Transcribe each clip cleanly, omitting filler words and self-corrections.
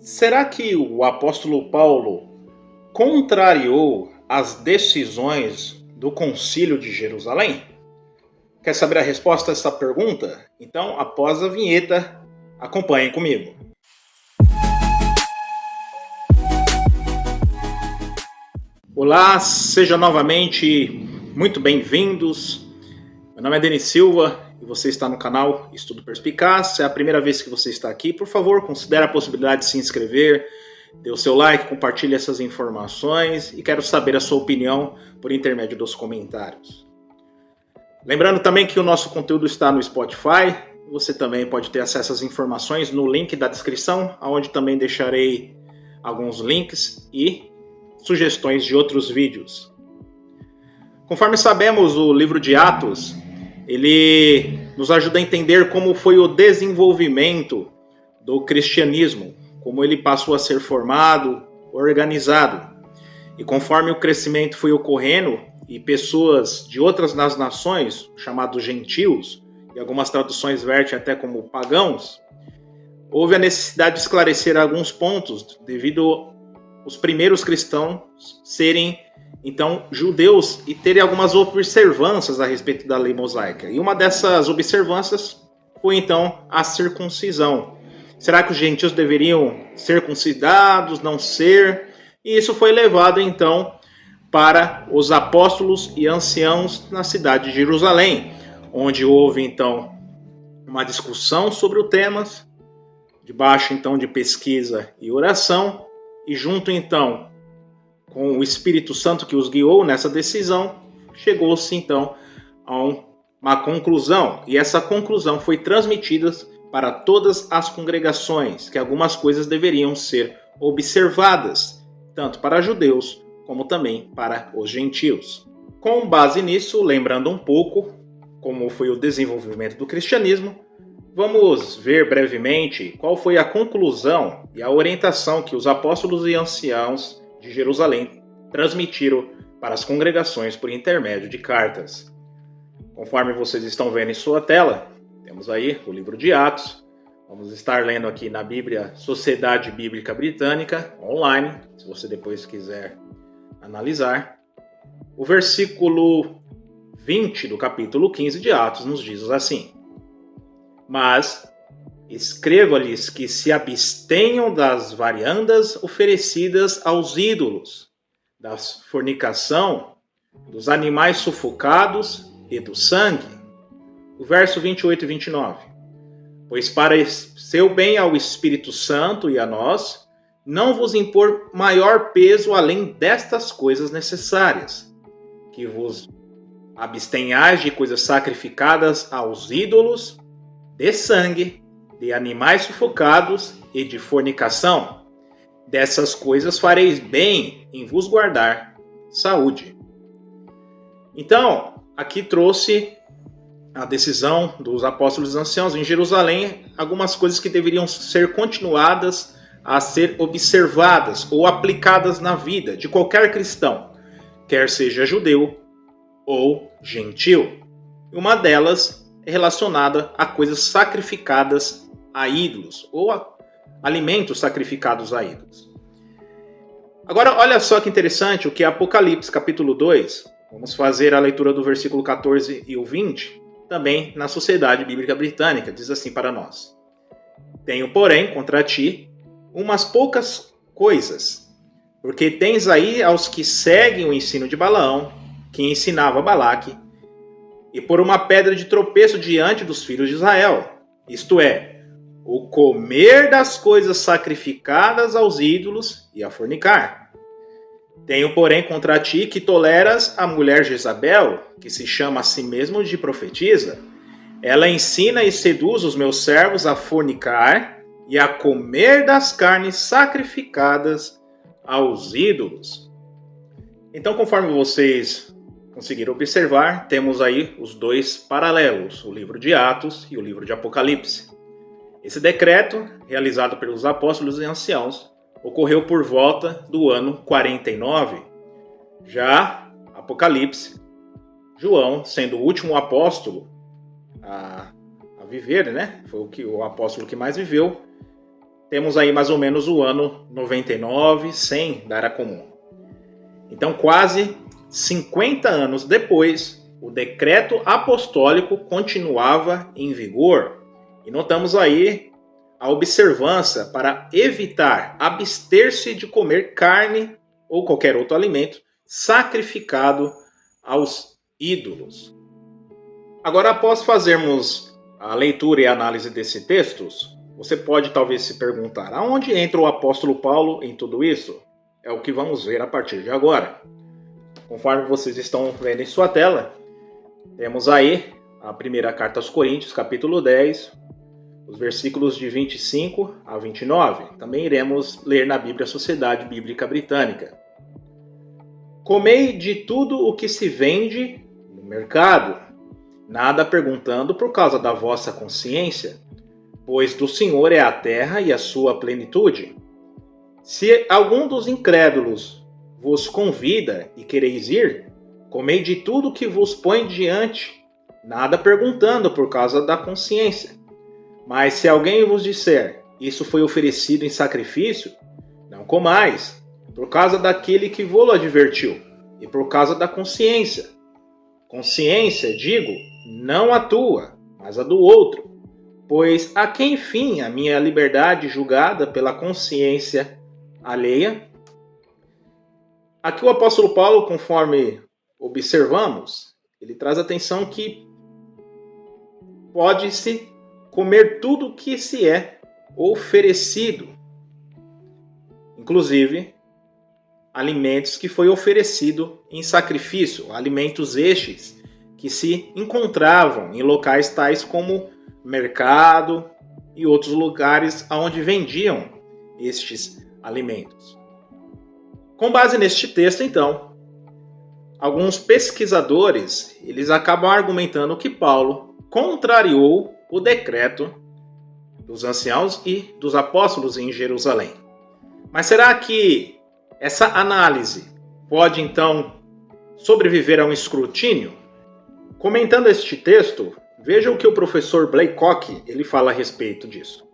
Será que o apóstolo Paulo contrariou as decisões do Concílio de Jerusalém? Quer saber a resposta a essa pergunta? Então, após a vinheta, acompanhem comigo. Olá, sejam novamente muito bem-vindos. Meu nome é Denis Silva e você está no canal Estudo Perspicaz. Se é a primeira vez que você está aqui, por favor, considere a possibilidade de se inscrever, dê o seu like, compartilhe essas informações e quero saber a sua opinião por intermédio dos comentários. Lembrando também que o nosso conteúdo está no Spotify. Você também pode ter acesso às informações no link da descrição, onde também deixarei alguns links e sugestões de outros vídeos. Conforme sabemos, o livro de Atos, ele nos ajuda a entender como foi o desenvolvimento do cristianismo, como ele passou a ser formado, organizado. E conforme o crescimento foi ocorrendo, e pessoas de outras nações, chamados gentios, e algumas traduções vertem até como pagãos, houve a necessidade de esclarecer alguns pontos, devido os primeiros cristãos serem, então, judeus e terem algumas observâncias a respeito da lei mosaica. E uma dessas observâncias foi, então, a circuncisão. Será que os gentios deveriam ser circuncidados, não ser? E isso foi levado, então, para os apóstolos e anciãos na cidade de Jerusalém, onde houve, então, uma discussão sobre o tema, debaixo, então, de pesquisa e oração, e junto, então, com o Espírito Santo que os guiou nessa decisão, chegou-se, então, a uma conclusão. E essa conclusão foi transmitida para todas as congregações, que algumas coisas deveriam ser observadas, tanto para judeus como também para os gentios. Com base nisso, lembrando um pouco como foi o desenvolvimento do cristianismo, vamos ver brevemente qual foi a conclusão e a orientação que os apóstolos e anciãos de Jerusalém transmitiram para as congregações por intermédio de cartas. Conforme vocês estão vendo em sua tela, temos aí o livro de Atos. Vamos estar lendo aqui na Bíblia Sociedade Bíblica Britânica, online, se você depois quiser analisar. O versículo 20 do capítulo 15 de Atos nos diz assim: Mas escrevo-lhes que se abstenham das variandas oferecidas aos ídolos, da fornicação, dos animais sufocados e do sangue. O verso 28 e 29. Pois para seu bem ao Espírito Santo e a nós, não vos impor maior peso além destas coisas necessárias, que vos abstenhais de coisas sacrificadas aos ídolos, de sangue, de animais sufocados e de fornicação. Dessas coisas fareis bem em vos guardar saúde. Então, aqui trouxe a decisão dos apóstolos e anciãos em Jerusalém, algumas coisas que deveriam ser continuadas a ser observadas ou aplicadas na vida de qualquer cristão, quer seja judeu ou gentil. Uma delas é relacionada a coisas sacrificadas a ídolos, ou a alimentos sacrificados a ídolos. Agora, olha só que interessante o que é Apocalipse, capítulo 2. Vamos fazer a leitura do versículo 14 e o 20, também na Sociedade Bíblica Britânica, diz assim para nós: Tenho, porém, contra ti umas poucas coisas, porque tens aí aos que seguem o ensino de Balaão, que ensinava Balaque, e por uma pedra de tropeço diante dos filhos de Israel, isto é, o comer das coisas sacrificadas aos ídolos e a fornicar. Tenho, porém, contra ti que toleras a mulher Jezabel, que se chama a si mesma de profetisa. Ela ensina e seduz os meus servos a fornicar e a comer das carnes sacrificadas aos ídolos. Então, conforme vocês conseguiram observar, temos aí os dois paralelos, o livro de Atos e o livro de Apocalipse. Esse decreto, realizado pelos apóstolos e anciãos, ocorreu por volta do ano 49. Já Apocalipse, João, sendo o último apóstolo a viver, né? Foi o apóstolo que mais viveu, temos aí mais ou menos o ano 99, 100 da Era Comum. Então, quase 50 anos depois, o decreto apostólico continuava em vigor. E notamos aí a observância para evitar abster-se de comer carne ou qualquer outro alimento sacrificado aos ídolos. Agora, após fazermos a leitura e a análise desses textos, você pode talvez se perguntar: aonde entra o apóstolo Paulo em tudo isso? É o que vamos ver a partir de agora. Conforme vocês estão vendo em sua tela, temos aí a primeira carta aos Coríntios, capítulo 10, os versículos de 25 a 29. Também iremos ler na Bíblia Sociedade Bíblica Britânica. Comei de tudo o que se vende no mercado, nada perguntando por causa da vossa consciência, pois do Senhor é a terra e a sua plenitude. Se algum dos incrédulos vos convida e quereis ir, comei de tudo que vos põe diante, nada perguntando por causa da consciência. Mas se alguém vos disser, isso foi oferecido em sacrifício, não comais, por causa daquele que vô-lo advertiu, e por causa da consciência. Consciência, digo, não a tua, mas a do outro. Pois a quem fim a minha liberdade julgada pela consciência alheia? Aqui o apóstolo Paulo, conforme observamos, ele traz atenção que pode-se comer tudo que se é oferecido, inclusive alimentos que foi oferecido em sacrifício, alimentos estes que se encontravam em locais tais como mercado e outros lugares onde vendiam estes alimentos. Com base neste texto, então, alguns pesquisadores eles acabam argumentando que Paulo contrariou o decreto dos anciãos e dos apóstolos em Jerusalém. Mas será que essa análise pode, então, sobreviver a um escrutínio? Comentando este texto, veja o que o professor Blaycock ele fala a respeito disso.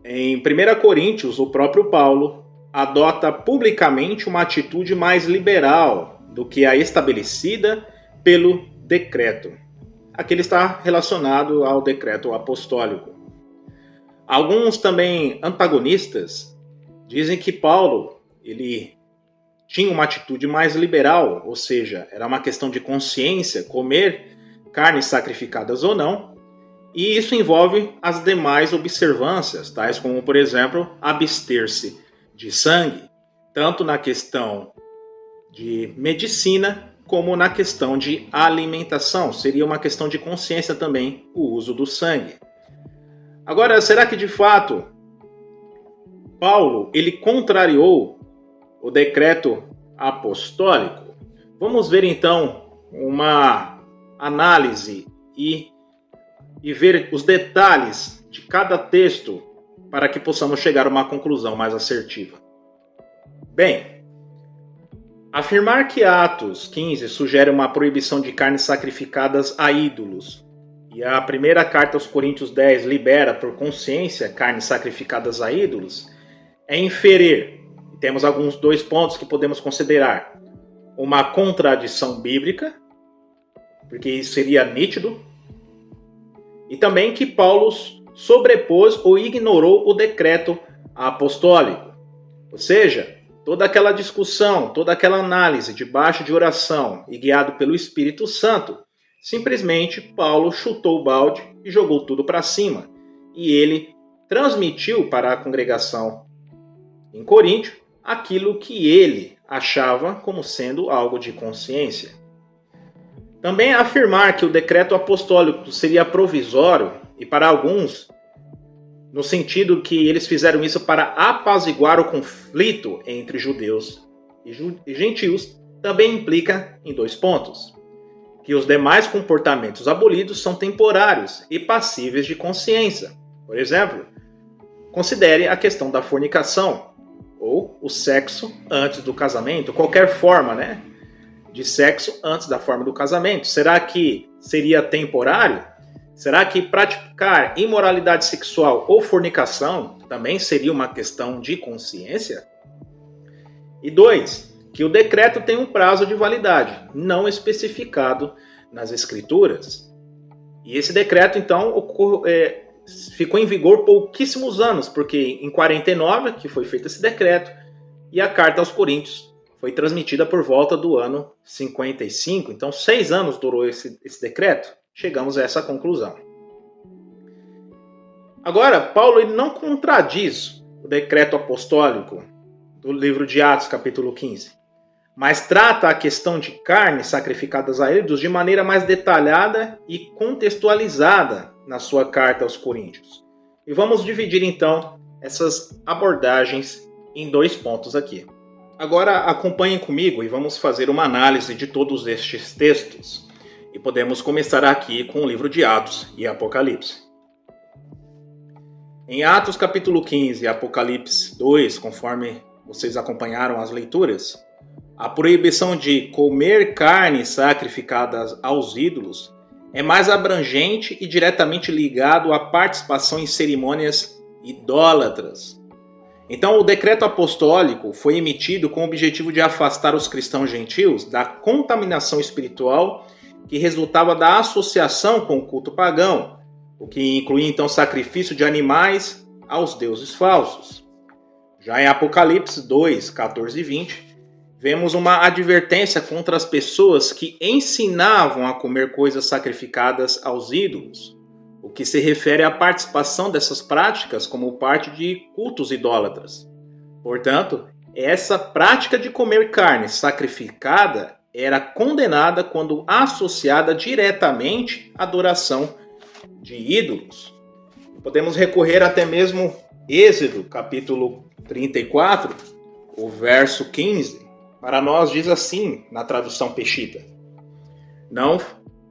Em 1 Coríntios, o próprio Paulo adota publicamente uma atitude mais liberal do que a estabelecida pelo decreto. Aqui ele está relacionado ao decreto apostólico. Alguns também antagonistas dizem que Paulo ele tinha uma atitude mais liberal, ou seja, era uma questão de consciência comer carnes sacrificadas ou não, e isso envolve as demais observâncias, tais como, por exemplo, abster-se de sangue, tanto na questão de medicina como na questão de alimentação. Seria uma questão de consciência também o uso do sangue. Agora, será que de fato Paulo ele contrariou o decreto apostólico? Vamos ver então uma análise e ver os detalhes de cada texto para que possamos chegar a uma conclusão mais assertiva. Bem, afirmar que Atos 15 sugere uma proibição de carnes sacrificadas a ídolos e a primeira carta aos Coríntios 10 libera por consciência carnes sacrificadas a ídolos é inferir. Temos alguns dois pontos que podemos considerar: uma contradição bíblica, porque isso seria nítido, e também que Paulo sobrepôs ou ignorou o decreto apostólico. Ou seja, toda aquela discussão, toda aquela análise debaixo de oração e guiado pelo Espírito Santo, simplesmente Paulo chutou o balde e jogou tudo para cima. E ele transmitiu para a congregação em Coríntio aquilo que ele achava como sendo algo de consciência. Também afirmar que o decreto apostólico seria provisório, e para alguns, no sentido que eles fizeram isso para apaziguar o conflito entre judeus e gentios, também implica em dois pontos: que os demais comportamentos abolidos são temporários e passíveis de consciência. Por exemplo, considere a questão da fornicação, ou o sexo antes do casamento, qualquer forma, de sexo antes da forma do casamento. Será que seria temporário? Será que praticar imoralidade sexual ou fornicação também seria uma questão de consciência? E 2, que o decreto tem um prazo de validade, não especificado nas Escrituras. E esse decreto, então, ficou em vigor pouquíssimos anos, porque em 49 que foi feito esse decreto, e a carta aos Coríntios foi transmitida por volta do ano 55. Então, 6 anos durou esse decreto. Chegamos a essa conclusão. Agora, Paulo ele não contradiz o decreto apostólico do livro de Atos, capítulo 15, mas trata a questão de carnes sacrificadas a ídolos de maneira mais detalhada e contextualizada na sua carta aos Coríntios. E vamos dividir, então, essas abordagens em 2 pontos aqui. Agora, acompanhem comigo e vamos fazer uma análise de todos estes textos. E podemos começar aqui com o livro de Atos e Apocalipse. Em Atos capítulo 15 e Apocalipse 2, conforme vocês acompanharam as leituras, a proibição de comer carnes sacrificadas aos ídolos é mais abrangente e diretamente ligado à participação em cerimônias idólatras. Então, o decreto apostólico foi emitido com o objetivo de afastar os cristãos gentios da contaminação espiritual que resultava da associação com o culto pagão, o que incluía então sacrifício de animais aos deuses falsos. Já em Apocalipse 2, 14 e 20, vemos uma advertência contra as pessoas que ensinavam a comer coisas sacrificadas aos ídolos, o que se refere à participação dessas práticas como parte de cultos idólatras. Portanto, essa prática de comer carne sacrificada era condenada quando associada diretamente à adoração de ídolos. Podemos recorrer até mesmo Êxodo, capítulo 34, o verso 15. Para nós diz assim, na tradução Peshitta: não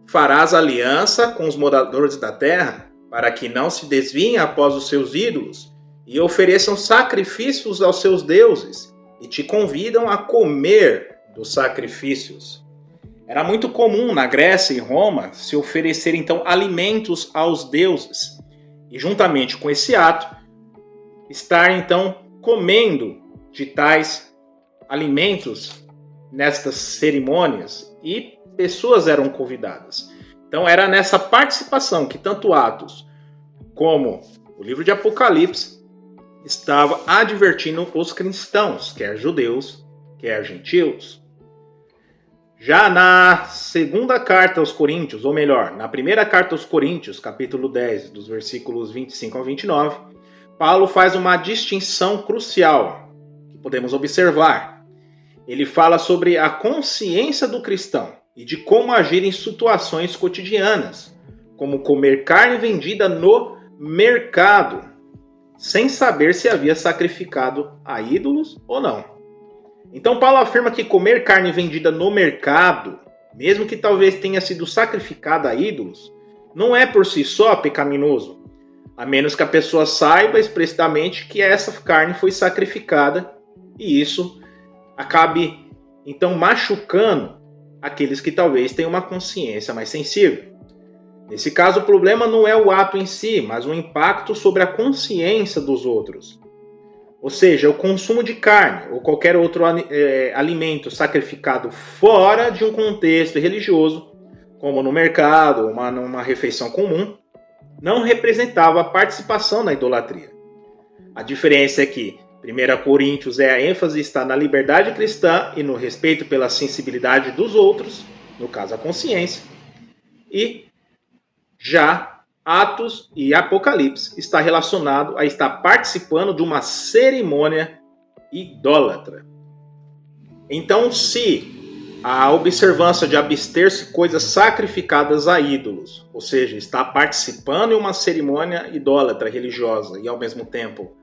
farás aliança com os moradores da terra, para que não se desviem após os seus ídolos e ofereçam sacrifícios aos seus deuses, e te convidam a comer dos sacrifícios. Era muito comum na Grécia e Roma se oferecer então alimentos aos deuses, e juntamente com esse ato, estar então comendo de tais alimentos nestas cerimônias, e pessoas eram convidadas. Então era nessa participação que tanto Atos como o livro de Apocalipse estava advertindo os cristãos, quer judeus, quer gentios. Já na segunda carta aos Coríntios, ou melhor, na primeira carta aos Coríntios, capítulo 10, dos versículos 25 ao 29, Paulo faz uma distinção crucial que podemos observar. Ele fala sobre a consciência do cristão e de como agir em situações cotidianas, como comer carne vendida no mercado, sem saber se havia sacrificado a ídolos ou não. Então Paulo afirma que comer carne vendida no mercado, mesmo que talvez tenha sido sacrificada a ídolos, não é por si só pecaminoso, a menos que a pessoa saiba explicitamente que essa carne foi sacrificada, e isso acabe então machucando aqueles que talvez tenham uma consciência mais sensível. Nesse caso, o problema não é o ato em si, mas o impacto sobre a consciência dos outros. Ou seja, o consumo de carne ou qualquer outro alimento sacrificado fora de um contexto religioso, como no mercado ou numa refeição comum, não representava a participação na idolatria. A diferença é que 1 Coríntios a ênfase está na liberdade cristã e no respeito pela sensibilidade dos outros, no caso a consciência, e já Atos e Apocalipse está relacionado a estar participando de uma cerimônia idólatra. Então, se a observância de abster-se coisas sacrificadas a ídolos, ou seja, está participando em uma cerimônia idólatra religiosa e ao mesmo tempo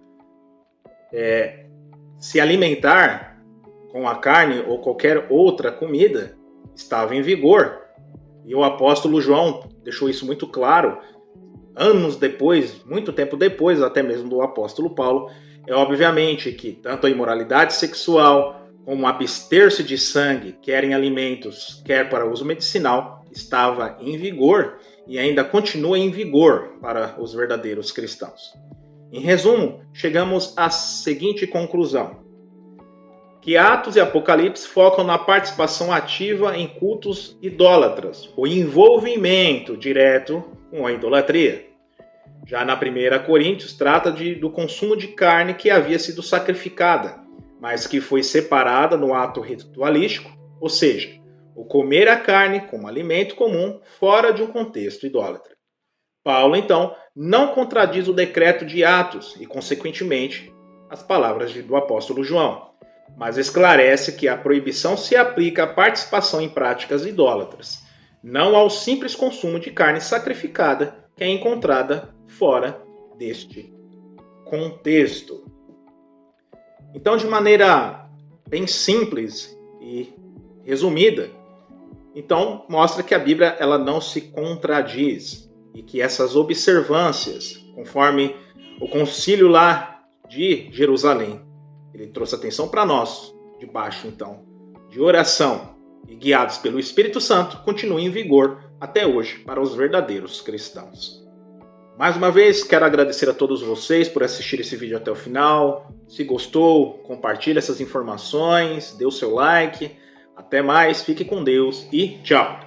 se alimentar com a carne ou qualquer outra comida, estava em vigor. E o apóstolo João deixou isso muito claro anos depois, muito tempo depois até mesmo do apóstolo Paulo. É obviamente que tanto a imoralidade sexual como abster-se de sangue, quer em alimentos, quer para uso medicinal, estava em vigor, e ainda continua em vigor para os verdadeiros cristãos. Em resumo, chegamos à seguinte conclusão: que Atos e Apocalipse focam na participação ativa em cultos idólatras, o envolvimento direto com a idolatria. Já na 1 Coríntios, trata do consumo de carne que havia sido sacrificada, mas que foi separada no ato ritualístico, ou seja, o comer a carne como alimento comum fora de um contexto idólatra. Paulo, então, não contradiz o decreto de Atos e, consequentemente, as palavras do apóstolo João, mas esclarece que a proibição se aplica à participação em práticas idólatras, não ao simples consumo de carne sacrificada que é encontrada fora deste contexto. Então, de maneira bem simples e resumida, então mostra que a Bíblia ela não se contradiz e que essas observâncias, conforme o concílio lá de Jerusalém, ele trouxe atenção para nós, debaixo então de oração e guiados pelo Espírito Santo, continuam em vigor até hoje para os verdadeiros cristãos. Mais uma vez, quero agradecer a todos vocês por assistir esse vídeo até o final. Se gostou, compartilhe essas informações, dê o seu like. Até mais, fique com Deus e tchau!